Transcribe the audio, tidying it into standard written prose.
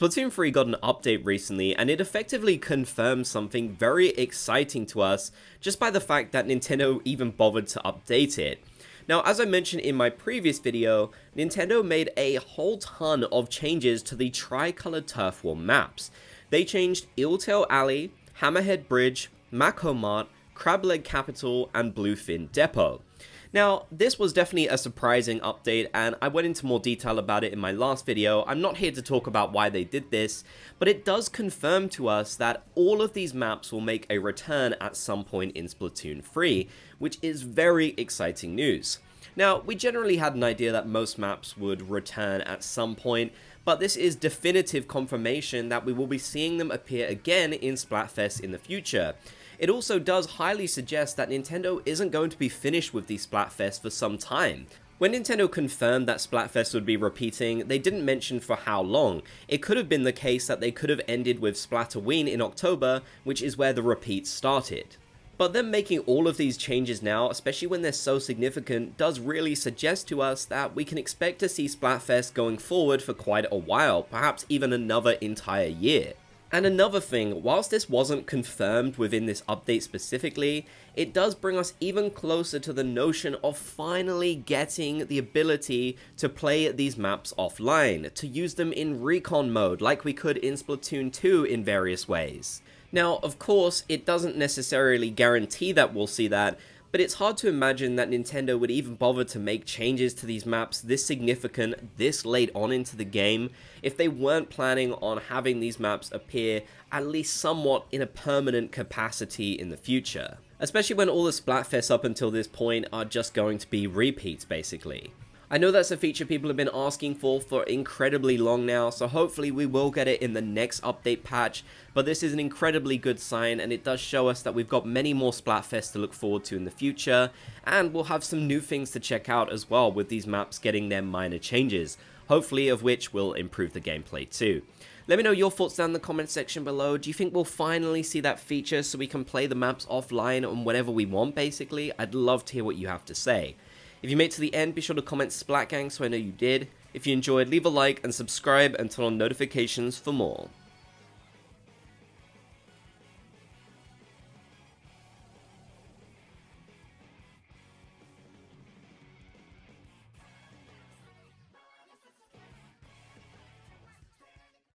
Splatoon 3 got an update recently, and it effectively confirmed something very exciting to us just by the fact that Nintendo even bothered to update it. Now, as I mentioned in my previous video, Nintendo made a whole ton of changes to the Tri-Colored Turf War maps. They changed Eeltail Alley, Hammerhead Bridge, Mako Mart, Crableg Capital, and Bluefin Depot. Now, this was definitely a surprising update, and I went into more detail about it in my last video. I'm not here to talk about why they did this, but it does confirm to us that all of these maps will make a return at some point in Splatoon 3, which is very exciting news. Now, we generally had an idea that most maps would return at some point, but this is definitive confirmation that we will be seeing them appear again in Splatfest in the future. It also does highly suggest that Nintendo isn't going to be finished with the Splatfest for some time. When Nintendo confirmed that Splatfest would be repeating, they didn't mention for how long. It could have been the case that they could have ended with Splatoween in October, which is where the repeat started. But them making all of these changes now, especially when they're so significant, does really suggest to us that we can expect to see Splatfest going forward for quite a while, perhaps even another entire year. And another thing, whilst this wasn't confirmed within this update specifically, it does bring us even closer to the notion of finally getting the ability to play these maps offline, to use them in recon mode like we could in Splatoon 2 in various ways. Now, of course, it doesn't necessarily guarantee that we'll see that, but it's hard to imagine that Nintendo would even bother to make changes to these maps this significant, this late on into the game, if they weren't planning on having these maps appear at least somewhat in a permanent capacity in the future. Especially when all the Splatfests up until this point are just going to be repeats, basically. I know that's a feature people have been asking for incredibly long now, so hopefully we will get it in the next update patch, but this is an incredibly good sign, and it does show us that we've got many more Splatfests to look forward to in the future, and we'll have some new things to check out as well with these maps getting their minor changes, hopefully of which will improve the gameplay too. Let me know your thoughts down in the comment section below. Do you think we'll finally see that feature so we can play the maps offline and whenever we want, basically? I'd love to hear what you have to say. If you made it to the end, be sure to comment Splat Gang so I know you did. If you enjoyed, leave a like and subscribe and turn on notifications for more.